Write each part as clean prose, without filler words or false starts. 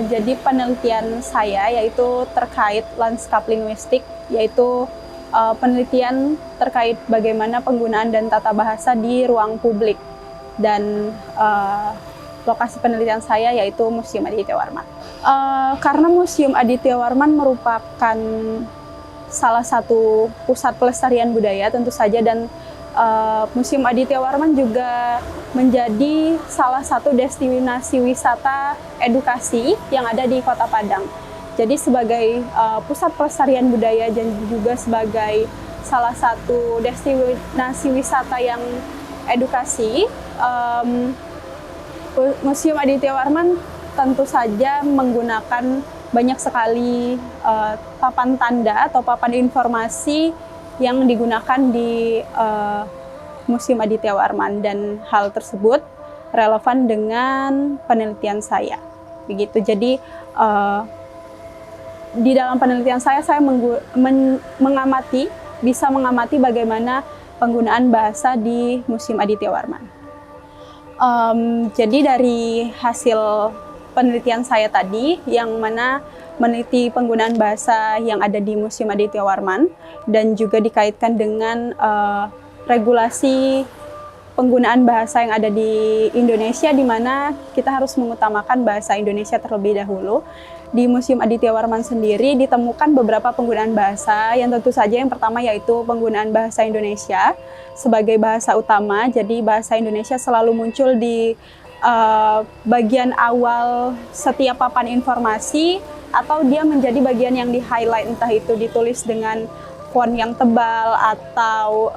Jadi penelitian saya yaitu terkait lanskap linguistik, yaitu penelitian terkait bagaimana penggunaan dan tata bahasa di ruang publik. Dan lokasi penelitian saya yaitu Museum Aditya Warman. Karena Museum Aditya Warman merupakan salah satu pusat pelestarian budaya tentu saja, dan Museum Aditya Warman juga menjadi salah satu destinasi wisata edukasi yang ada di Kota Padang. Jadi sebagai pusat pelestarian budaya dan juga sebagai salah satu destinasi wisata yang edukasi, Museum Aditya Warman tentu saja menggunakan banyak sekali papan tanda atau papan informasi yang digunakan di Museum Aditya Warman, dan hal tersebut relevan dengan penelitian saya. Begitu. Jadi di dalam penelitian saya bisa mengamati bagaimana penggunaan bahasa di Museum Aditya Warman. Jadi dari hasil penelitian saya tadi, yang mana meneliti penggunaan bahasa yang ada di Museum Aditya Warman dan juga dikaitkan dengan regulasi penggunaan bahasa yang ada di Indonesia, di mana kita harus mengutamakan bahasa Indonesia terlebih dahulu. Di Museum Aditya Warman sendiri ditemukan beberapa penggunaan bahasa, yang tentu saja yang pertama yaitu penggunaan bahasa Indonesia sebagai bahasa utama. Jadi bahasa Indonesia selalu muncul di bagian awal setiap papan informasi, atau dia menjadi bagian yang di-highlight, entah itu ditulis dengan font yang tebal atau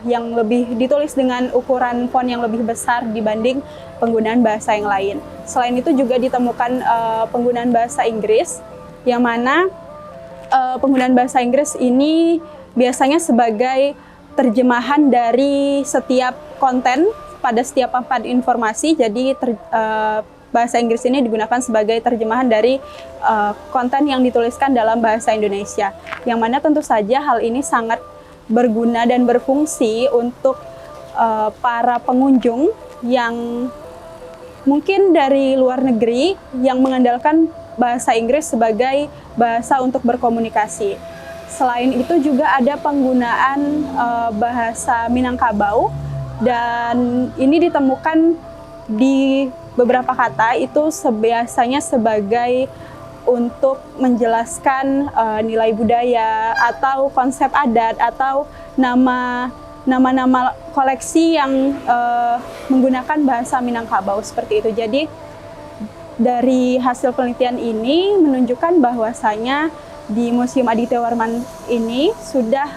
yang lebih ditulis dengan ukuran font yang lebih besar dibanding penggunaan bahasa yang lain. Selain itu juga ditemukan penggunaan bahasa Inggris, yang mana penggunaan bahasa Inggris ini biasanya sebagai terjemahan dari setiap konten pada setiap papan informasi. Jadi bahasa Inggris ini digunakan sebagai terjemahan dari konten yang dituliskan dalam bahasa Indonesia, yang mana tentu saja hal ini sangat berguna dan berfungsi untuk para pengunjung yang mungkin dari luar negeri yang mengandalkan bahasa Inggris sebagai bahasa untuk berkomunikasi. Selain itu juga ada penggunaan bahasa Minangkabau, dan ini ditemukan di beberapa kata itu biasanya sebagai untuk menjelaskan nilai budaya atau konsep adat atau nama-nama koleksi yang menggunakan bahasa Minangkabau seperti itu. Jadi dari hasil penelitian ini menunjukkan bahwasanya di Museum Aditya Warman ini sudah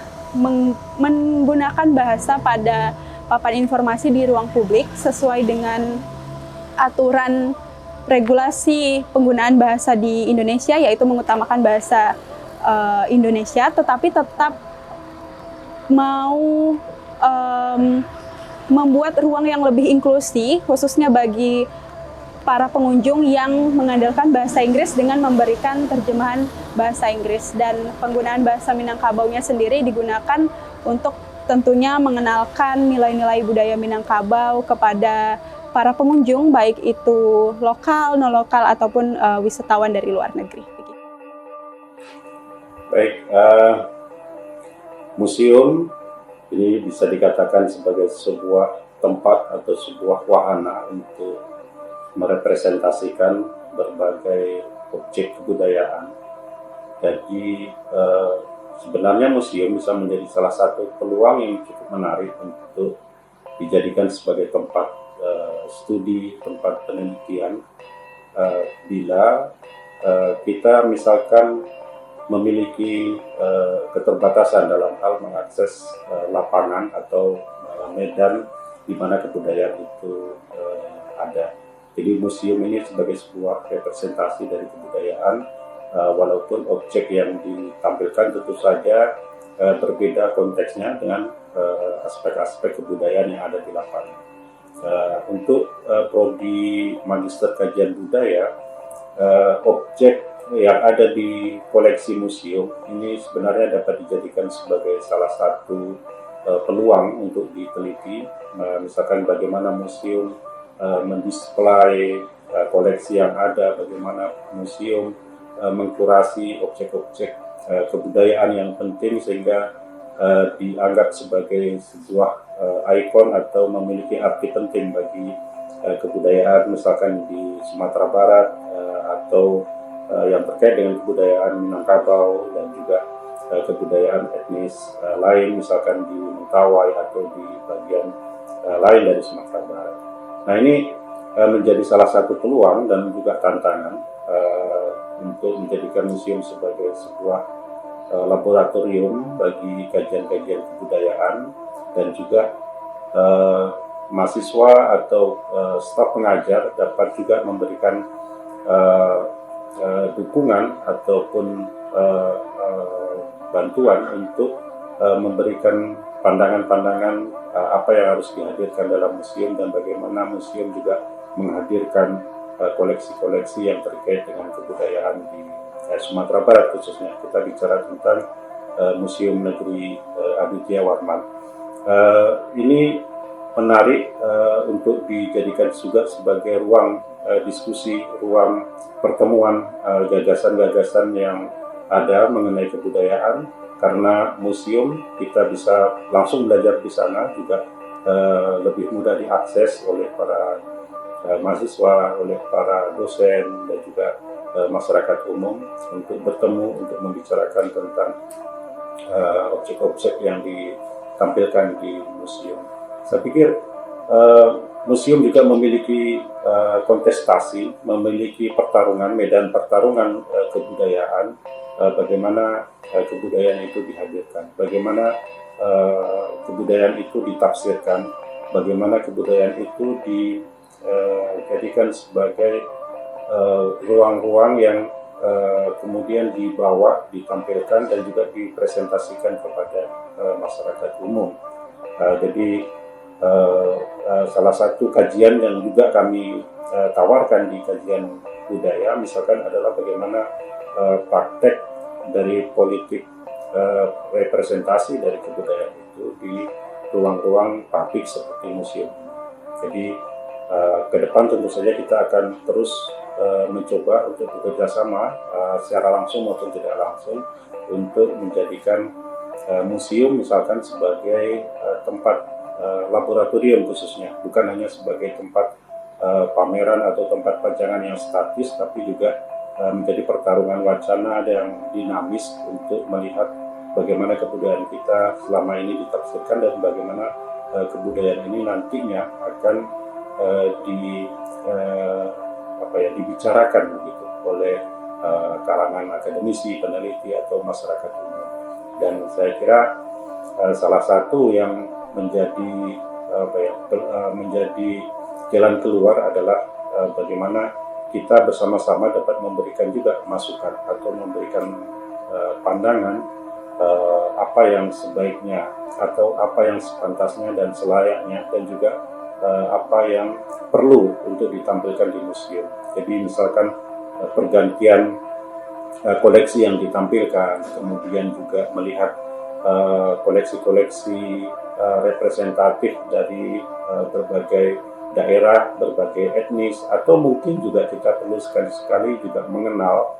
menggunakan bahasa pada papan informasi di ruang publik sesuai dengan aturan regulasi penggunaan bahasa di Indonesia, yaitu mengutamakan bahasa Indonesia, tetapi tetap mau membuat ruang yang lebih inklusif, khususnya bagi para pengunjung yang mengandalkan bahasa Inggris dengan memberikan terjemahan bahasa Inggris. Dan penggunaan bahasa Minangkabaunya sendiri digunakan untuk tentunya mengenalkan nilai-nilai budaya Minangkabau kepada para pengunjung, baik itu lokal, non-lokal, ataupun wisatawan dari luar negeri. Baik, museum ini bisa dikatakan sebagai sebuah tempat atau sebuah wahana untuk merepresentasikan berbagai objek kebudayaan. Jadi sebenarnya museum bisa menjadi salah satu peluang yang cukup menarik untuk dijadikan sebagai tempat studi, tempat penelitian, bila kita misalkan memiliki keterbatasan dalam hal mengakses lapangan atau medan di mana kebudayaan itu ada. Jadi museum ini sebagai sebuah representasi dari kebudayaan, walaupun objek yang ditampilkan tentu saja berbeda konteksnya dengan aspek-aspek kebudayaan yang ada di lapangan. Untuk prodi Magister Kajian Budaya, objek yang ada di koleksi museum ini sebenarnya dapat dijadikan sebagai salah satu peluang untuk diteliti, misalkan bagaimana museum mendisplay koleksi yang ada, bagaimana museum mengkurasi objek-objek kebudayaan yang penting sehingga dianggap sebagai sebuah ikon atau memiliki arti penting bagi kebudayaan, misalkan di Sumatera Barat atau yang terkait dengan kebudayaan Minangkabau dan juga kebudayaan etnis lain, misalkan di Mentawai atau di bagian lain dari Sumatera Barat. Nah, ini menjadi salah satu peluang dan juga tantangan untuk menjadikan museum sebagai sebuah laboratorium bagi kajian-kajian kebudayaan, dan juga mahasiswa atau staf pengajar dapat juga memberikan dukungan ataupun bantuan untuk memberikan pandangan-pandangan apa yang harus dihadirkan dalam museum, dan bagaimana museum juga menghadirkan koleksi-koleksi yang terkait dengan kebudayaan di Sumatera Barat khususnya. Kita bicara tentang Museum Negeri Aditya Warman. Ini menarik untuk dijadikan juga sebagai ruang diskusi, ruang pertemuan gagasan-gagasan yang ada mengenai kebudayaan, karena museum kita bisa langsung belajar di sana, juga lebih mudah diakses oleh para mahasiswa, oleh para dosen, dan juga masyarakat umum untuk bertemu, untuk membicarakan tentang objek-objek yang ditampilkan di museum. Saya pikir museum juga memiliki kontestasi, memiliki pertarungan, medan pertarungan kebudayaan, bagaimana kebudayaan itu dihadirkan, bagaimana kebudayaan itu ditafsirkan, bagaimana kebudayaan itu dijadikan sebagai ruang-ruang yang kemudian dibawa, ditampilkan, dan juga dipresentasikan kepada masyarakat umum. Jadi salah satu kajian yang juga kami tawarkan di kajian budaya misalkan adalah bagaimana praktek dari politik representasi dari kebudayaan itu di ruang-ruang publik seperti museum. Jadi ke depan tentu saja kita akan terus mencoba untuk bekerja sama secara langsung maupun tidak langsung untuk menjadikan museum misalkan sebagai tempat laboratorium khususnya, bukan hanya sebagai tempat pameran atau tempat pajangan yang statis, tapi juga menjadi pertarungan wacana yang dinamis untuk melihat bagaimana kebudayaan kita selama ini ditafsirkan, dan bagaimana kebudayaan ini nantinya akan dibicarakan begitu oleh kalangan akademisi, peneliti, atau masyarakat umum. Dan saya kira salah satu yang menjadi jalan keluar adalah bagaimana kita bersama-sama dapat memberikan juga masukan atau memberikan pandangan apa yang sebaiknya atau apa yang sepantasnya dan selayaknya, dan juga apa yang perlu untuk ditampilkan di museum. Jadi misalkan pergantian koleksi yang ditampilkan, kemudian juga melihat koleksi-koleksi representatif dari berbagai daerah, berbagai etnis, atau mungkin juga kita perlu sekali-sekali juga mengenal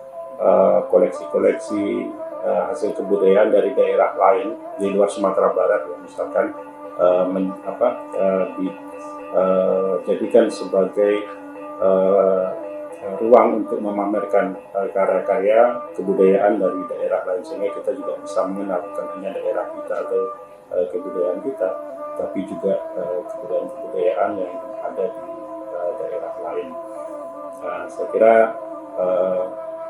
koleksi-koleksi hasil kebudayaan dari daerah lain di luar Sumatera Barat, ya, misalkan dijadikan sebagai ruang untuk memamerkan karya-karya kebudayaan dari daerah lain, sehingga kita juga bisa mengenal bukan hanya daerah kita atau kebudayaan kita, tapi juga kebudayaan-kebudayaan yang ada di daerah lain. Saya kira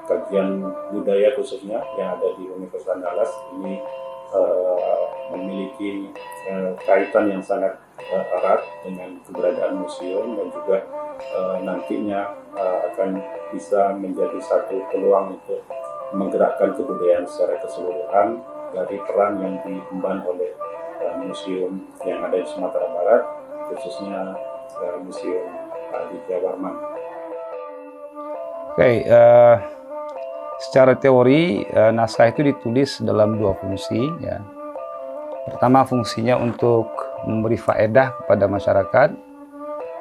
kajian budaya khususnya yang ada di Universitas Andalas ini memiliki kaitan yang sangat erat dengan keberadaan museum, dan juga nantinya akan bisa menjadi satu peluang untuk menggerakkan kebudayaan secara keseluruhan dari peran yang diemban oleh museum yang ada di Sumatera Barat, khususnya Museum Aditya Warman. Oke, secara teori naskah itu ditulis dalam dua fungsi, ya. Pertama, fungsinya untuk memberi faedah kepada masyarakat,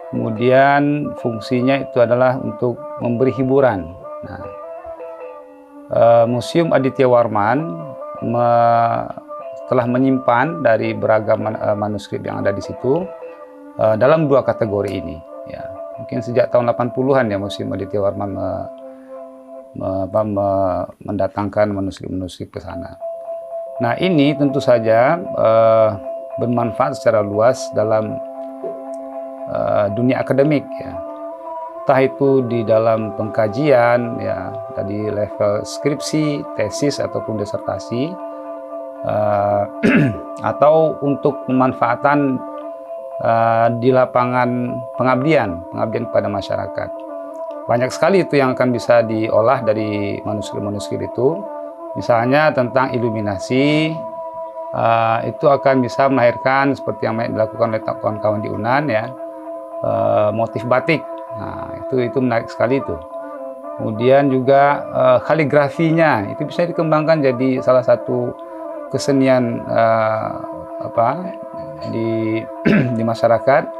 Kemudian fungsinya itu adalah untuk memberi hiburan. Nah, Museum Aditya Warman telah menyimpan dari beragam manuskrip yang ada di situ dalam 2 kategori ini. Ya, mungkin sejak tahun 80-an ya Museum Aditya Warman mendatangkan manuskrip-manuskrip ke sana. Nah, ini tentu saja bermanfaat secara luas dalam dunia akademik ya. Entah itu di dalam pengkajian ya, dari level skripsi, tesis ataupun disertasi, atau untuk pemanfaatan di lapangan pengabdian kepada masyarakat. Banyak sekali itu yang akan bisa diolah dari manuskrip-manuskrip itu. Misalnya tentang iluminasi, itu akan bisa melahirkan seperti yang dilakukan oleh kawan-kawan di UNAN ya, motif batik. Nah, itu menarik sekali itu. Kemudian juga kaligrafinya itu bisa dikembangkan jadi salah satu kesenian di masyarakat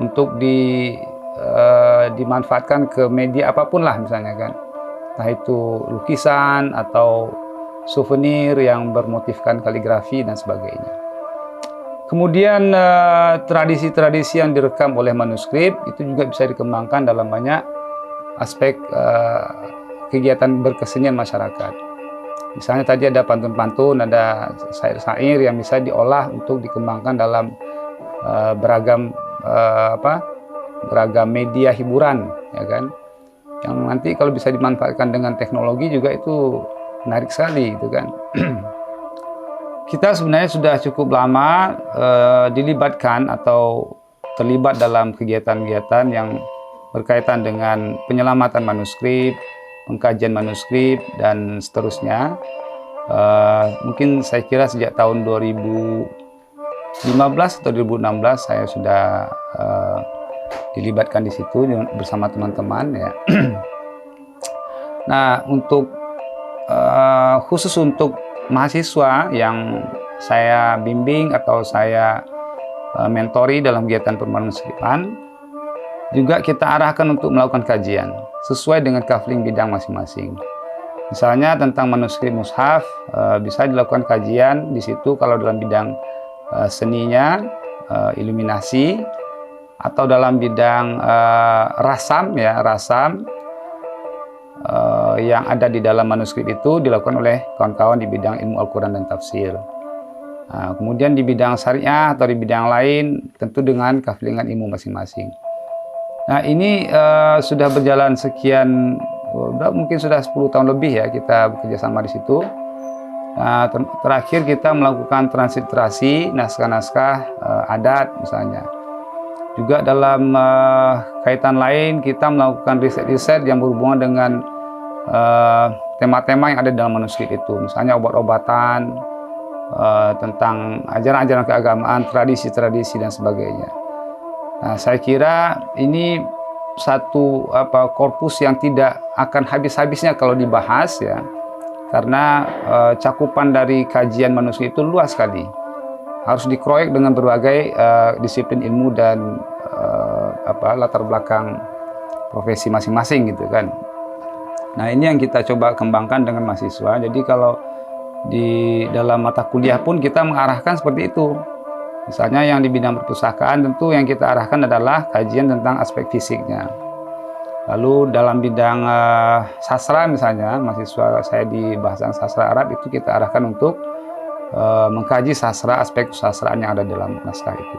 untuk dimanfaatkan ke media apapun lah misalnya kan. Entah itu lukisan atau souvenir yang bermotifkan kaligrafi dan sebagainya. Kemudian tradisi-tradisi yang direkam oleh manuskrip itu juga bisa dikembangkan dalam banyak aspek kegiatan berkesenian masyarakat. Misalnya tadi ada pantun-pantun, ada syair-syair yang bisa diolah untuk dikembangkan dalam beragam media hiburan, ya kan? Yang nanti kalau bisa dimanfaatkan dengan teknologi juga itu menarik sekali, gitu kan? Kita sebenarnya sudah cukup lama dilibatkan atau terlibat dalam kegiatan-kegiatan yang berkaitan dengan penyelamatan manuskrip, pengkajian manuskrip, dan seterusnya. Mungkin saya kira sejak tahun 2015 atau 2016 saya sudah dilibatkan di situ bersama teman-teman ya. Nah, untuk khusus untuk mahasiswa yang saya bimbing atau saya mentori dalam kegiatan permanuskripan, juga kita arahkan untuk melakukan kajian sesuai dengan kafling bidang masing-masing. Misalnya tentang manuskrip mushaf, bisa dilakukan kajian di situ kalau dalam bidang seninya, iluminasi, atau dalam bidang rasam ya, yang ada di dalam manuskrip itu dilakukan oleh kawan-kawan di bidang ilmu Al-Quran dan tafsir. Nah, kemudian di bidang syariah atau di bidang lain tentu dengan kaflingan ilmu masing-masing. Nah, ini sudah berjalan sekian, mungkin sudah 10 tahun lebih ya kita bekerja sama di situ. Nah, terakhir kita melakukan transliterasi naskah-naskah adat misalnya. Juga dalam kaitan lain kita melakukan riset-riset yang berhubungan dengan tema-tema yang ada dalam manuskrip itu. Misalnya obat-obatan, tentang ajaran-ajaran keagamaan, tradisi-tradisi dan sebagainya. Nah, saya kira ini satu korpus yang tidak akan habis-habisnya kalau dibahas ya. Karena cakupan dari kajian manuskrip itu luas sekali. Harus dikeroyok dengan berbagai disiplin ilmu dan latar belakang profesi masing-masing gitu kan. Nah, ini yang kita coba kembangkan dengan mahasiswa. Jadi kalau di dalam mata kuliah pun kita mengarahkan seperti itu. Misalnya yang di bidang perpustakaan tentu yang kita arahkan adalah kajian tentang aspek fisiknya. Lalu dalam bidang sastra misalnya, mahasiswa saya di bahasa sastra Arab itu kita arahkan untuk mengkaji sastra, aspek kesusastraan yang ada dalam naskah itu.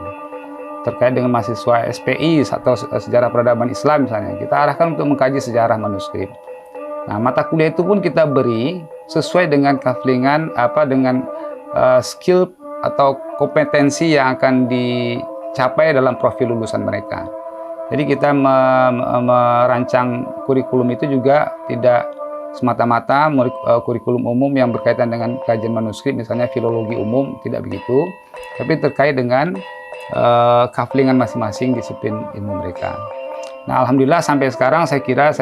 Terkait dengan mahasiswa SPI atau sejarah peradaban Islam misalnya, kita arahkan untuk mengkaji sejarah manuskrip. Nah, mata kuliah itu pun kita beri sesuai dengan kaflingan dengan skill atau kompetensi yang akan dicapai dalam profil lulusan mereka. Jadi kita merancang kurikulum itu juga tidak semata-mata kurikulum umum yang berkaitan dengan kajian manuskrip, misalnya filologi umum, tidak begitu. Tapi terkait dengan kaflingan masing-masing disiplin ilmu mereka. Nah, alhamdulillah sampai sekarang saya kira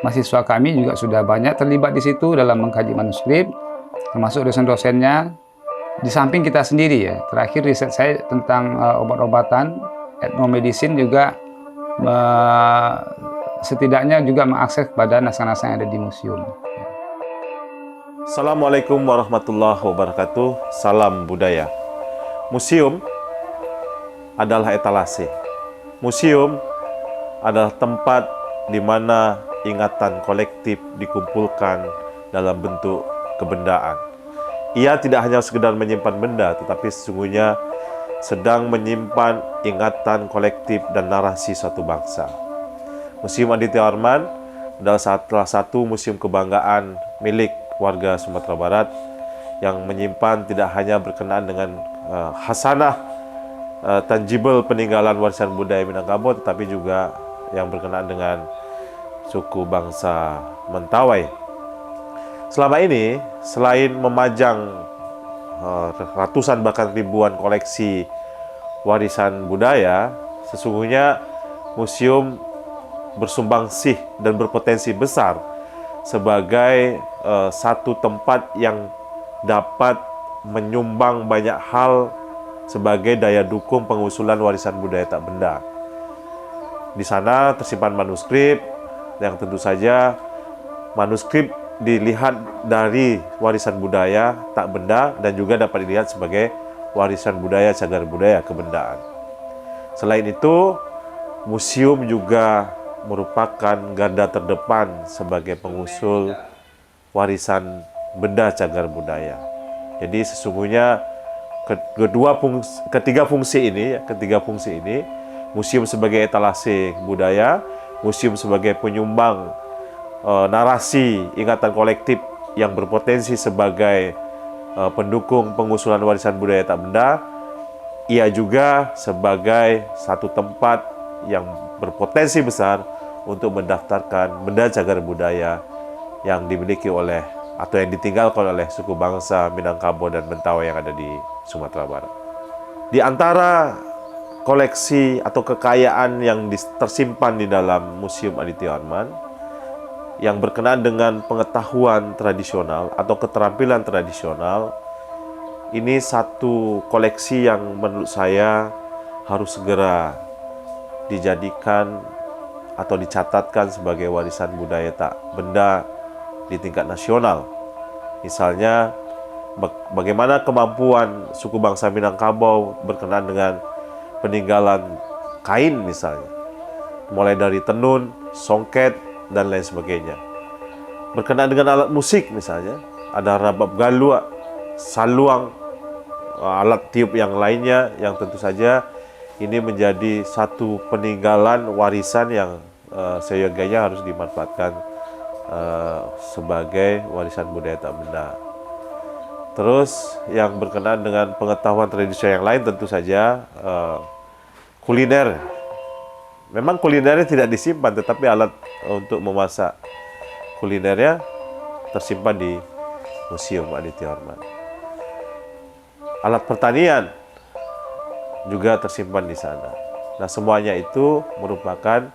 mahasiswa kami juga sudah banyak terlibat di situ dalam mengkaji manuskrip, termasuk dosen-dosennya. Di samping kita sendiri ya, terakhir riset saya tentang obat-obatan etnomedicine juga setidaknya juga mengakses kepada naskah-naskah yang ada di museum. Assalamualaikum warahmatullahi wabarakatuh. Salam budaya. Museum adalah etalase. Museum adalah tempat di mana ingatan kolektif dikumpulkan dalam bentuk kebendaan. Ia tidak hanya sekedar menyimpan benda, tetapi sesungguhnya sedang menyimpan ingatan kolektif dan narasi suatu bangsa. Museum Aditya Warman adalah salah satu museum kebanggaan milik warga Sumatera Barat yang menyimpan tidak hanya berkenaan dengan hasanah tangible peninggalan warisan budaya Minangkabau, tetapi juga yang berkenaan dengan suku bangsa Mentawai. Selama ini, selain memajang ratusan bahkan ribuan koleksi warisan budaya, sesungguhnya museum bersumbangsih dan berpotensi besar sebagai satu tempat yang dapat menyumbang banyak hal sebagai daya dukung pengusulan warisan budaya tak benda. Di sana tersimpan manuskrip yang tentu saja manuskrip dilihat dari warisan budaya tak benda dan juga dapat dilihat sebagai warisan budaya cagar budaya kebendaan. Selain itu, museum juga merupakan garda terdepan sebagai pengusul warisan benda cagar budaya. Jadi sesungguhnya ketiga fungsi ini, museum sebagai etalase budaya, museum sebagai penyumbang narasi ingatan kolektif yang berpotensi sebagai pendukung pengusulan warisan budaya tak benda, ia juga sebagai satu tempat yang berpotensi besar untuk mendaftarkan benda cagar budaya yang dimiliki oleh atau yang ditinggalkan oleh suku bangsa Minangkabau dan Mentawai yang ada di Sumatera Barat. Di antara koleksi atau kekayaan yang tersimpan di dalam Museum Aditya Warman yang berkenaan dengan pengetahuan tradisional atau keterampilan tradisional, ini satu koleksi yang menurut saya harus segera dijadikan atau dicatatkan sebagai warisan budaya tak benda di tingkat nasional. Misalnya, bagaimana kemampuan suku bangsa Minangkabau berkenaan dengan peninggalan kain misalnya, mulai dari tenun, songket, dan lain sebagainya. Berkenaan dengan alat musik misalnya, ada rabab galua, saluang, alat tiup yang lainnya yang tentu saja ini menjadi satu peninggalan warisan yang seyogyanya harus dimanfaatkan sebagai warisan budaya tak benda. Terus yang berkenaan dengan pengetahuan tradisional yang lain tentu saja kuliner. Memang kulinernya tidak disimpan, tetapi alat untuk memasak kulinernya tersimpan di Museum Aditya Warman. Alat pertanian juga tersimpan di sana. Nah, semuanya itu merupakan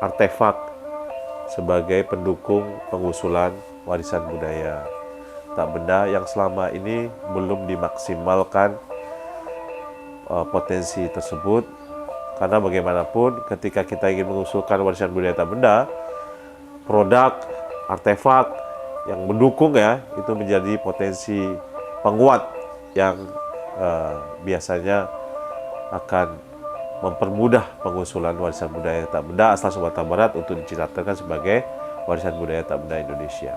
artefak sebagai pendukung pengusulan warisan budaya tak benda yang selama ini belum dimaksimalkan potensi tersebut. Karena bagaimanapun ketika kita ingin mengusulkan warisan budaya tak benda, produk, artefak yang mendukung itu menjadi potensi penguat yang biasanya akan mempermudah pengusulan warisan budaya tak benda asal Sumatera Barat untuk dicatatkan sebagai warisan budaya tak benda Indonesia.